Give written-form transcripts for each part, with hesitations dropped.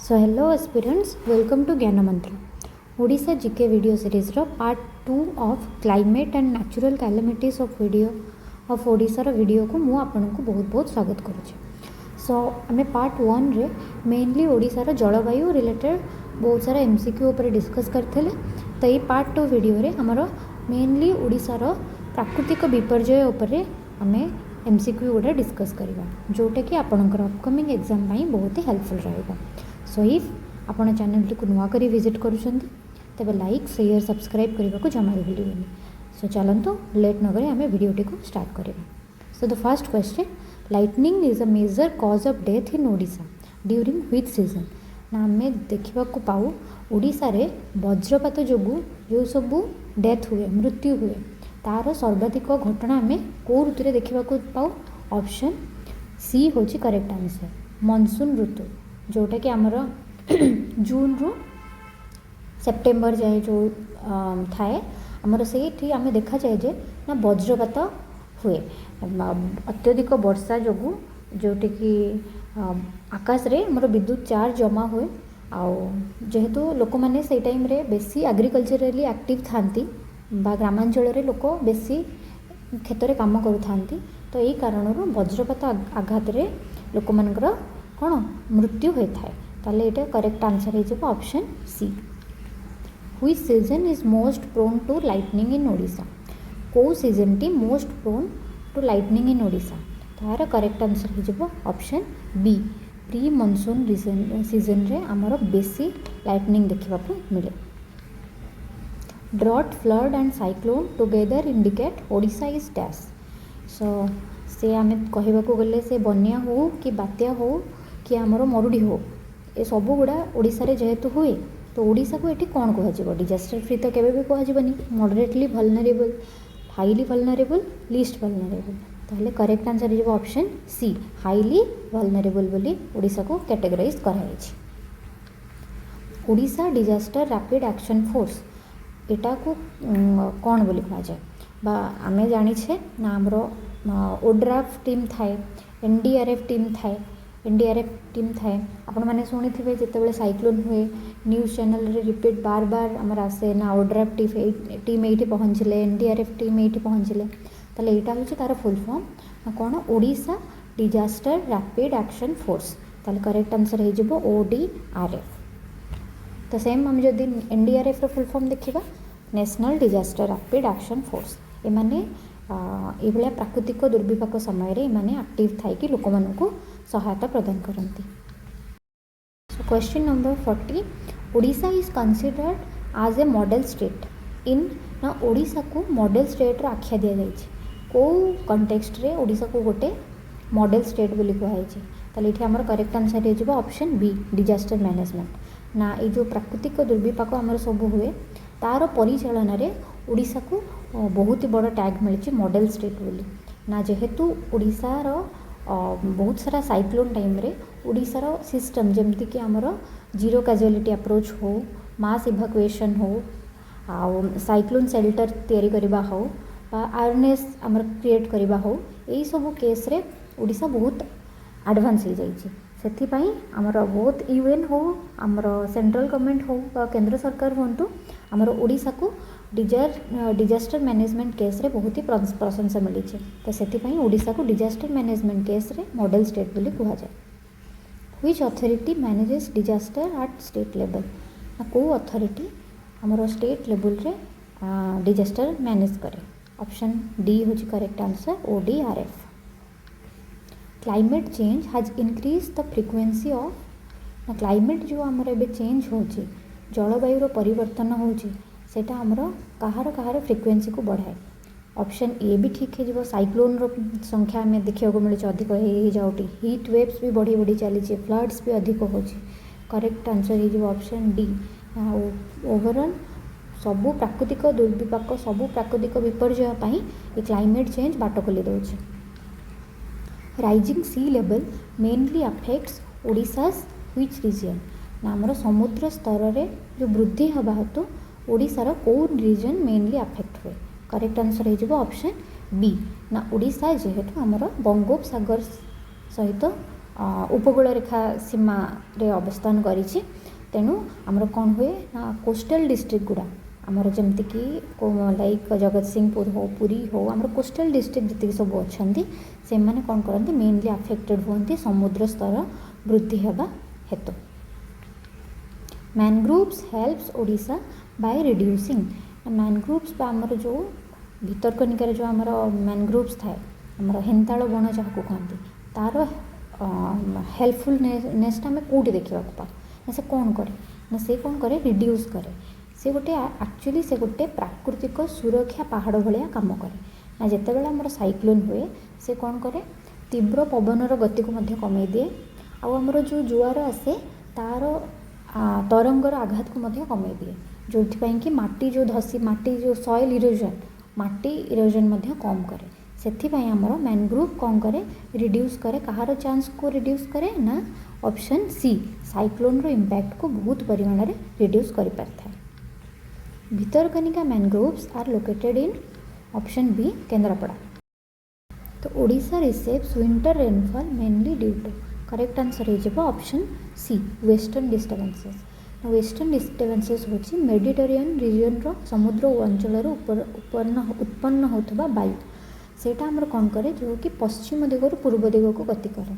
So hello aspirants, welcome to Gyana Mantra. Odisha GK video series ro part 2 of climate and natural calamities of video of Odisha रो video को मु आपन को बहुत बहुत स्वागत करुचे. सो आमे पार्ट 1 रे मेनली ओडिशा रो जलवायु रिलेटेड बहुत सारा एमसीक्यू ऊपर डिस्कस करथिले. तो ये पार्ट 2 वीडियो रे हमरो मेनली ओडिशा रो प्राकृतिक विपर्यय ऊपर आमे एमसीक्यू गुडा डिस्कस करवा जोटा कि आपनकर अपकमिंग एग्जाम पाई बहुत ही हेल्पफुल रहेगा. सो इफ आपण चैनल को नुआ करी विजिट करूछंती तबे लाइक शेयर सब्सक्राइब करने को जमा भी भूलिबेनी. सो चलंतु लेट न करे आमे वीडियो को स्टार्ट करिबा. So the first question, lightning is a major cause of death in Odisha during which season. ना आमे देखिबा को पाऊ ओडिशा रे वज्रपात जोगु जो सब डेथ हुए मृत्यु हुए तार सर्वाधिक घटना आमे को ऋतु रे देखिबा को पाऊ. ऑप्शन सी होची करेक्ट आंसर, मानसून ऋतु जोटा कि आमर जून रु सेप्टेम्बर जाए जो थाए आमर से आम देखा जाए जे ना वज्रपात हुए अत्यधिक वर्षा जोगु जोटा कि आकाश रे आमर विद्युत चार्ज जमा हुए जेहेतु लोक मैंने से टाइम रे बेसी एग्रीकल्चरली एक्टिव थांती बा ग्रामांचल रे लोक बेसी क्षेत्र में काम करूँ तो यही कारण वज्रपात आघात रे लोक मानकर कौन मृत्यु होता है. ताले ये करेक्ट आंसर हो option C. Which season is most prone to lightning in Odisha. को सीजन टी most prone to lightning in Odisha तार करेक्ट आंसर हो option B. Pre monsoon season रे आमर बेसी लाइटनिंग देखा मिले. Drought flood and cyclone together indicate Odisha is dash. So से आम कहवाक गले से बन्या हो कि बात्या हो कि आमर मरुड़ी हो ए सब गुड़ा ओडिशा रे जेहेतु हुए तो ओडिशा को ये कौन कह डिजास्टर फ्री तो केबे भी कहजबनी. Moderately vulnerable, highly vulnerable, least vulnerable. ताहले करेक्ट आंसर हो ऑप्शन सी, हाईली वल्नरेबल बोली ओडिशा को कैटेगराइज कराई. Odisha disaster rapid action force एटा को कौन बोली कह जाए बा आमे जानी छे ना आमरो ओड्राफ टीम थाए, एनडीआरएफ टीम थाए. एनडीआरएफ टीम थाए आपण मैंने शुणी थे जिते साइक्लोन हुए न्यूज चैनल रे रिपीट बार बार आमर आसे ना ओड्राफ टीम ये पहुँचले, एनडीआरएफ टीम ये पहुँचले. ताले यहाँ हूँ तार फुल फॉर्म कौन Odisha disaster rapid action force. ताले करेक्ट आंसर हो ओडीआरएफ. तो सेम आम जदि एनडीआरएफ रो फुल फॉर्म देखा national disaster rapid action force. एमाने ये प्राकृतिक दुर्विपाक समय रे माने एक्टिव थाई कि लोक मानकु सहायता प्रदान करती. So question number 40, Odisha is considered as a model state in ना ओडिशा को मॉडल स्टेट रो आख्या दिया जाय छै. को कंटेक्स्ट रे ओडिशा को गोटे मॉडल स्टेट बोली कहै छै. ताले इठी हमर करेक्ट आंसर हो ऑप्शन बी, डिजास्टर मैनेजमेंट. ना ये जो प्राकृतिक दुर्विपाक आमर सब हुए तार परिचालन रे ओडिशा को बहुत ही बड़ टैग मिली मॉडल स्टेट बोली. ना जेहेतु ओडिशार बहुत सारा साइक्लोन टाइम रे ओडिशार सिस्टम जमती कि आमर जीरो कैजुअलिटी अप्रोच हो, मास इवाकुएशन हो, साइक्लोन शेल्टर तैयारी करबा हो बा अवेयरनेस आमर क्रिएट करबा हो, यही सब केस रे ओडिशा बहुत एडवांस हो जाइए. से आमर बहुत यूएन हो, आमर सेंट्रल गवर्नमेंट हो बा केंद्र सरकार हूँ आमर ओडिशा को डिजास्टर मैनेजमेंट केस रे बहुत ही प्रशंसा मिली. तो से ओडिशा को डिजास्टर मैनेजमेंट केस रे मॉडल स्टेट बोली कह जाए. Which authority manages disaster at state level. को अथॉरिटी आमर स्टेट लेवल रे डिजास्टर मैनेज करे. ऑप्शन डी हूँ correct answer ODRF. Climate change has increase the frequency of. Climate जो आमर एबे चेंज हो जलवायु परिवर्तन होची सेटा आमर कहार कहार फ्रिक्वेंसी को बढ़ाए. ऑप्शन ए भी ठीक है. साइक्लोन रो संख्या में देखा मिले अधिक हो जाऊटी, हीट वेव्स भी बढ़ी बढ़ी चली, फ्लड्स भी अधिक हो. करेक्ट आंसर हो ऑप्शन डी. ओवरऑल सबू प्राकृतिक दुर्विपाक सबू प्राकृतिक विपर्यय ये क्लाइमेट चेंज बाट खोली दौर. Rising sea level mainly affects Odisha's which region. ना आमर समुद्र स्तर रे जो वृद्धि हवा हेतु ओडिशार कौन रीजन मेनली अफेक्ट हुए. करेक्ट आंसर हो ऑप्शन बी. ना ओडिशा जेहेतु आमर बंगोपसागर सहित उपकूल रेखा सीमा रे अवस्थान करिछि तेणु आमर कौन हुए ना कोस्टल डिस्ट्रिक्ट गुड़ा आमर जमतीकि लाइक जगतसिंहपुर हो पुरी हो आमर कोस्टल डिस्ट्रिक्ट जी सब अच्छा से मैंने कौन करते मेनली अफेक्टेड हुए समुद्र स्तर वृद्धि हेबा हेतु। Mangroves helps Odisha by reducing mangroves आमर जो भितरकनिकार जो आमर मैनग्रोव्स थाए आमर हेन्ताल बण जहाँ कहते तार हेल्पफुलनेसटा आम कौटी देखा पाऊ ना से कौन करे ना से कौन करे रिड्यूस करे से गोटे एक्चुअली से गोटे प्राकृतिक सुरक्षा पहाड़ भाया काम करे ना जिते आमर साइक्लोन हुए से कौन करे तीव्र पवनर गति को कमे दिए आमर जो जुआर आसे तार तरंगर आघात को कमे दिए जो कि माटी जो धसी माटी जो सॉइल इरोजन माटी इरोजन कम करे से आमर मैनग्रोव कौन करे रिड्यूस करे कहार चांस को रिड्यूस करे ना ऑप्शन सी साइक्लोन रो इम्पैक्ट को बहुत परिमाण में रिड्यूस कर पारे। Bhitarkanika mangroves are located in option B Kendrapara. तो Odisha receives winter rainfall mainly due to correct answer हो option C western disturbances. Western disturbances होची मेडिटेरियन रीजन रो समुद्र अंचल उत्पन्न होता वायु सेटा आमर कौन करे जो कि पश्चिम दिगर पूर्व दिग को गति करे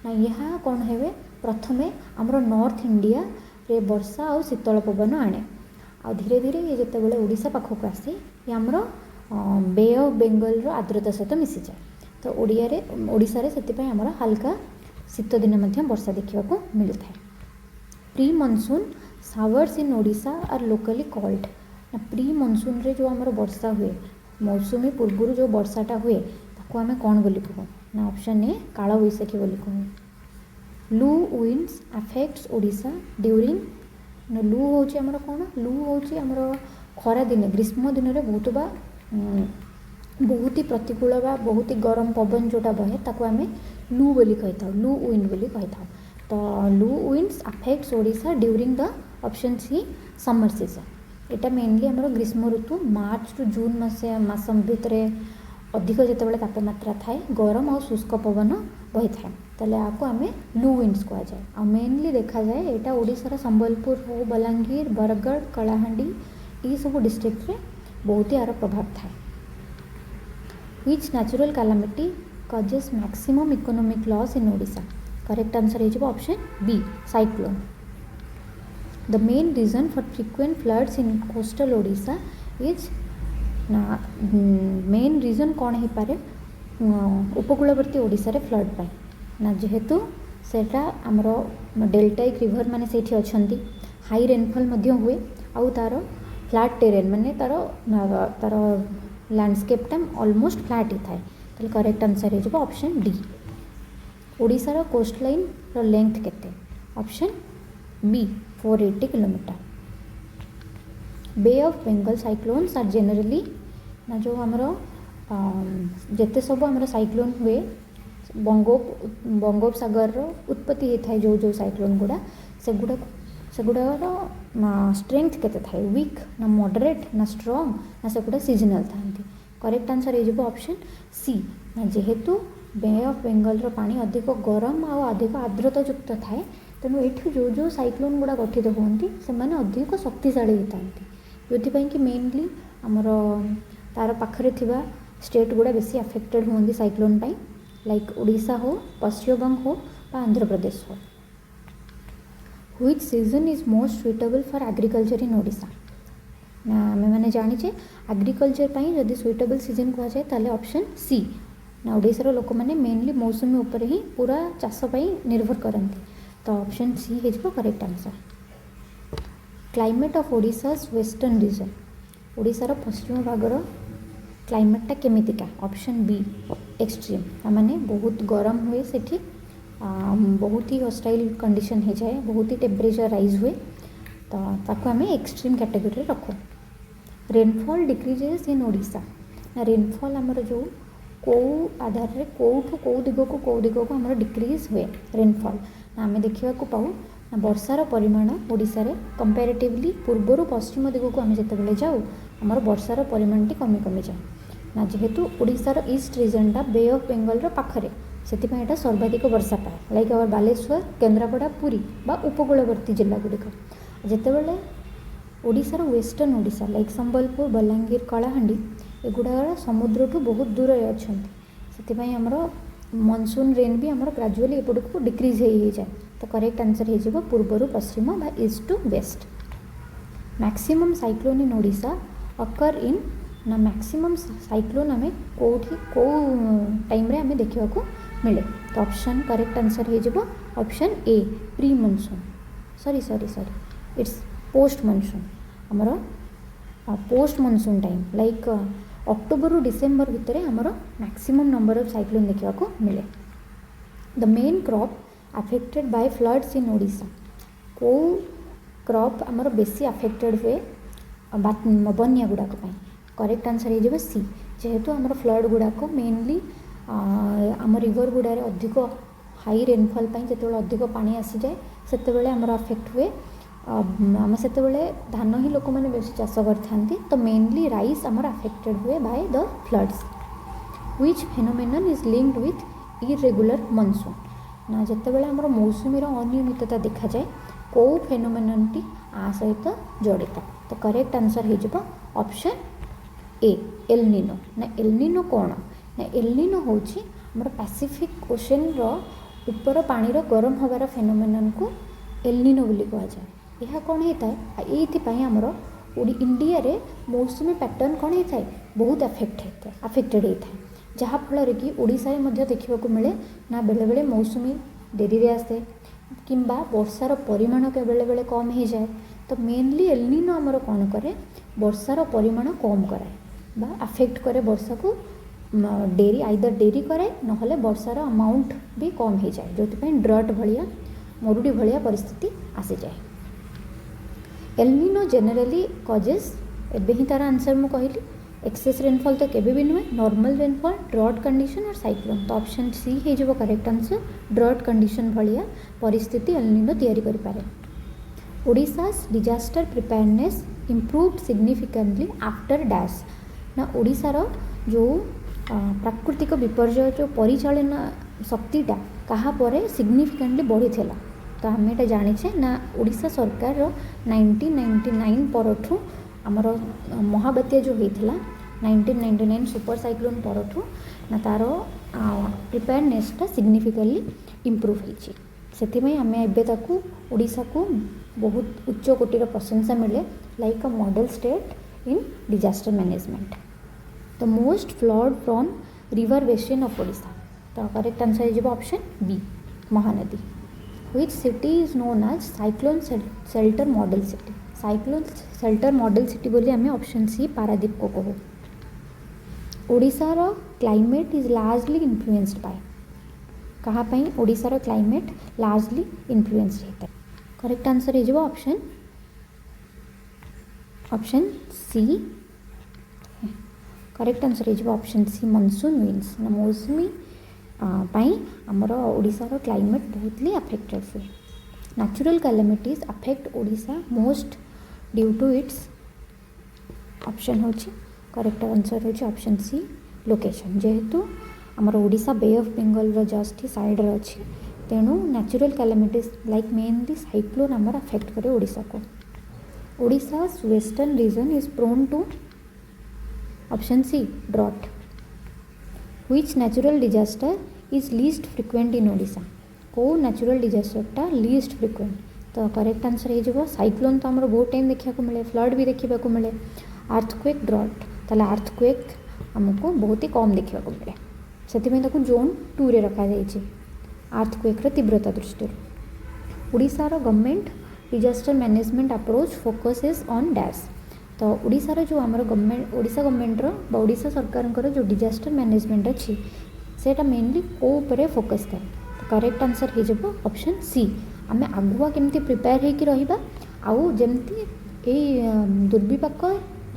ना यह कौन है प्रथमे आमर नॉर्थ इंडिया रे वर्षा और शीतल पवन आने आ धीरे धीरे ये जिते ओडिशा पाखक आसे ये आमर बे ऑफ बेंगल रो आर्द्रता सहित मिसी जाए तो ओडिशा रे से आमर हल्का शीत दिन वर्षा देखा मिलता है। Pre monsoon showers in Odisha are locally called ना प्री मनसून रे जो आमर वर्षा हुए मौसुमी पूर्व जो वर्षाटा हुए ताको आमे कौन बोली कहूँ ना ऑप्शन ए काल बैशाखी बोली कहूँ। लू विंड्स अफेक्ट्स ओडिशा ड्यूरिंग ना लू हूँ आमर कौन लू हूँ आमर खरा दिन ग्रीष्म दिन में बहुत ही प्रतिकूल बा बहुत ही गरम पवन जोटा बहे ताको आमे लू बोली कही था लू विंड बोली कही था। तो loo winds affects Odisha during the option C summer season एटा मेनली आमर ग्रीष्म ऋतु मार्च टू जून मास भितर अधिक जिते तापमात्रा थाए गरम और शुष्क पवन बही थाए ताले आपको आम लू विंड्स कह जाए आ मेनली देखा जाए यहाँ ओडिशार संबलपुर हो बलांगीर बरगढ़ कलाहांडी ये सब डिस्ट्रिक्ट रे बहुत ही यार प्रभाव थाए। Which natural calamity causes maximum economic loss in Odisha correct answer हो option B cyclone. The main reason for frequent floods in coastal Odisha is ना मेन रिजन कौन हो पारे उपकूलवर्ती ओडिशा रे फ्लड पाए ना जेहेतु सेटा आमर डेल्टाइक रिवर माने सेठी अछंती हाई रेनफॉल मध्य हुए आउ तार फ्लैट टेरेन माने तार लैंडस्केप टाइम ऑलमोस्ट फ्लैट ही थाए तो करेक्ट आंसर हो ऑप्शन डी। ओडिशा रो कोस्ट लाइन रो लेंथ केते option B 480 kilometre. Bay of Bengal cyclones are generally ना जो आमर जिते सब आमर साइक्लोन हुए बंगोपसागर उत्पत्ति होता है जो जो साइक्लोन गुड़ा सेगुड़ार स्ट्रेंथ केते थाए वीक ना मॉडरेट ना स्ट्रॉन्ग ना सेगुड़ा सीजनल था करेक्ट आंसर हो ऑप्शन सी ना जेहेतु बे ऑफ बेंगल पानी अधिक गरम आ अधिक आर्द्रता युक्त थाए तेणु ये जो जो साइक्लोन गुड़ा गठित होती से अधिक शक्तिशाली होता जो कि मेनली आमर तार पाखरे थिबा स्टेट गुड़ा बेसी अफेक्टेड होती साइक्लोन पाई लाइक ओडिशा हो पश्चिमबंग हो आंध्र प्रदेश हो। Which season is most suitable for agriculture in Odisha ना आम मैंने जानीचे एग्रीकल्चर जदि सुइटेबल सीजन कह जाए ताले ऑप्शन सी ना ओडिशार लोक मैंने मेनली मौसुमी उपर ही पूरा चाष निर्भर करती तो ऑप्शन सी हो correct answer. Climate of Odisha's western region ओडिशार पश्चिम भागर क्लाइमेटा केमितिका ऑप्शन बी एक्सट्रीम माने बहुत गरम हुए सेठी बहुत ही हॉस्टाइल कंडीशन हो जाए बहुत ही टेम्परेचर राइज हुए तो ताको आम एक्सट्रीम कैटेगरी रखो। रेनफॉल डिक्रीजेस इन ओडिशा ना रेनफॉल आमर जो कौ आधार रे कौठू कौ दिग को आमर डिक्रीज हुए रेनफॉल ना आम देखा पाऊ ना वर्षार परिमाण ओडिशा रे कंपैरेटिवली पूर्वर पश्चिम दिग को आम जिते जाऊ आमर वर्षार परिमाणटी कमी कमी जाए ना जेहेतु ओडिशार ईस्ट रीजनटा बे ऑफ बेंगल पाखरे से सर्वाधिक वर्षा पाए लाइक आवर बालेश्वर केन्द्रापड़ा पुरी बा उपकूलवर्ती जिला गुड़िक जितेबाला ओडिशार वेस्टर्न ओडिशा लाइक संबलपुर बलांगीर कलाहांडी एगुड़ा समुद्र ठू बहुत दूर अच्छा से आमर मनसून रेन भी आमर ग्राजुअली एपट को डिक्रीज हो जाए तो करेक्ट आंसर हो पूर्वर पश्चिम बा east to west. Maximum cyclone in Odisha occur in ना मैक्सिमम साइक्लोन आम कौटी कौ टाइम रे आम देखा मिले तो ऑप्शन करेक्ट आंसर हो option A pre monsoon sorry sorry sorry it's post monsoon आमर post monsoon time like October December भितर आमर मैक्सिमम नंबर ऑफ साइक्लोन देखा मिले। The main crop affected by floods in Odisha को क्रॉप आमर बेसी affected हुए बन्या गुड़ाक करेक्ट आंसर हो सी जेहेतु आमर फ्लड गुड़ाक मेनली आम रिवर गुड़ारे अधिक हाई रेनफॉल जो अधिक पानी आसी जाए से आमर अफेक्ट हुए आम से धान ही लोक मैंने बेस चाष करते तो मेनली राइस आमर अफेक्टेड हुए by the floods which phenomenon is linked with irregular monsoon ना जितेबाला आमर मौसुमीर अनियमितता देखा जाए कौ फेनोमेनन टी आ सहित जड़ित तो करेक्ट आंसर हो ऑप्शन ए एल निनो ना एल निनो कौन ना एल निनो होची आमर पैसिफिक ओशन रो ऊपर पानी रो गरम होबार फेनोमेनन को एल निनो बोली कहा जाए यह कौन होता है ये आमर इंडिया रे मौसुमी पैटर्न कौन होता है बहुत अफेक्टेड होता है जहाँफल कि ओडिशा रे देखा मिले ना बेले बेले मौसुमी डेरी रे आसे किंबा वर्षार परिमाण के बेले बेले कम हो जाए तो मेनली एल निनो आमर कौन करे वर्षार परिमाण कम कराए बा अफेक्ट करे वर्षा को डेरी आइदर डेरी कराए नहले वर्षार अमाउंट भी कम हो जाए जो ड्रट भाया मरुड़ी भाया परिस्थिति आसी जाए। एल निनो जेनराली कजेस एबे ही तार आंसर मु कहली एक्सेस रेनफॉल तो केबे भी नुहे नॉर्मल रेनफॉल ड्रॉट कंडीशन और साइक्लोन तो ऑप्शन सी हो करेक्ट आंसर ड्रॉट कंडीशन भाया परिस्थिति एल निनो तैयारी करि पारे। Odisha's disaster preparedness improved significantly after dash ना ओडिशार जो प्राकृतिक विपर्यय जो परिचालन शक्तिटा कहा परे सिग्निफिकेंटली बढ़ी थिला तो आम ये जाचे ना ओडिशा सरकार 1999 परठू आमर महाबात्या जो होता 1999 सुपर साइक्लोन परठू ना तार प्रिपेयरनेसटा सिग्निफिकेंटली इम्प्रूव होती से आम एवं ओडिशा को बहुत उच्च कोटिर प्रशंसा मिले like a model state in disaster management. The most flood from river basin of Odisha तो करेक्ट आंसर हो option B Mahanadi. Which city is known as cyclone shelter model city cyclone shelter model city बोली आम option C Paradip को कहू। ओडिशार climate is largely influenced by कहाँ पाई ओडिशार क्लाइमेट लार्जली इन्फ्लुएंस्ड होता है करेक्ट आंसर हो ऑप्शन सी करेक्ट आंसर हो ऑप्शन सी मनसून विंड्स ना मौसुमी आमर ओडिशार क्लाइमेट बहुत ही अफेक्टेड हुए। Natural calamities affect Odisha most due to its option हो करेक्ट आंसर हो ऑप्शन सी लोकेशन जेहेतु आमर Odisha bay of Bengal just side रे अच्छी तेणु natural calamities like mainly cyclone आमर अफेक्ट करे ओडिशा को। Odisha western region is prone to option C drought. Which natural disaster is least frequent in Odisha को नेचुरल डिजास्टरटा लीस्ट फ्रिक्वेंट तो करेक्ट आंसर हो साइक्लोन तो आमर बहुत टाइम देखा मिले फ्लड भी देखा मिले अर्थक्वेक ड्रॉट ताला अर्थक्वेक आमको बहुत ही कम देखा मिले से जोन 2 रे रखा जाइए अर्थक्वेक्र तीव्रता दृष्टि। ओडिशार government disaster management approach focuses on dash तो ओडिशार जो आमर गवर्नमेंट ओडिशा गवर्नमेंटर ओडिशा सरकार जो डिजास्टर मैनेजमेंट अच्छी सेटा मेनली को ऊपर फोकस करे तो करेक्ट आंसर हो ऑप्शन सी आम आगुआ केमती प्रिपेयर होकर रहिबा आउ जमती दुर्विपाक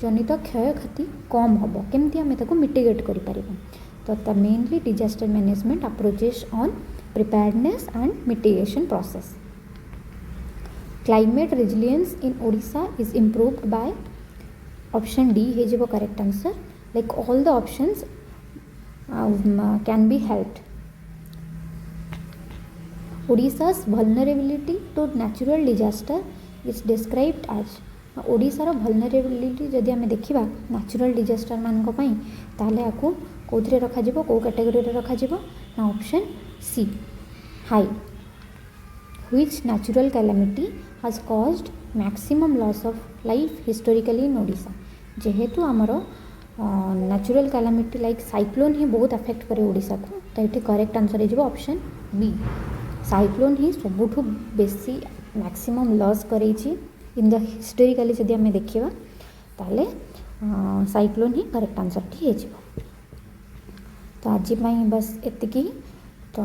जनित क्षय क्षति कम हम केमती आम ताको मिटिगेट करि परिबा तो mainly disaster management approaches on preparedness and mitigation process. Climate resilience in Odisha is improved by option D हो correct answer like all the options can be helped Odisha's vulnerability to natural disaster is described as ओडिशार vulnerability जदि आम देखा natural disaster मानक ताहले आपको कौन रखा कौ कैटेगरी रखा ना option C high which natural calamity has caused maximum loss of life historically in Odisha जेहेतु आमर नेचुरल कैलामिटी लाइक साइक्लोन ही बहुत अफेक्ट करे ओडिशा को तो ये करेक्ट आंसर हो ऑप्शन बी साइक्लोन ही सबुठु बेसी मैक्सिमम लॉस करेछि इन द हिस्टोरिकली जदि आम देखा ताले साइक्लोन ही करेक्ट आंसर टी हो तो आज बस एतिकी तो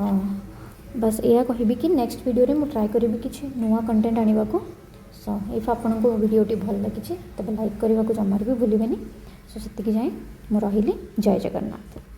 बस या कहबी कि नेक्स्ट वीडियो रे मु ट्राई करी किसी नुआ कंटेंट आने को सो इफ आपन को वीडियोटी भल लगी तब लाइक करने को जमार भी भूलें सो से जाए मु रही जय जगन्नाथ।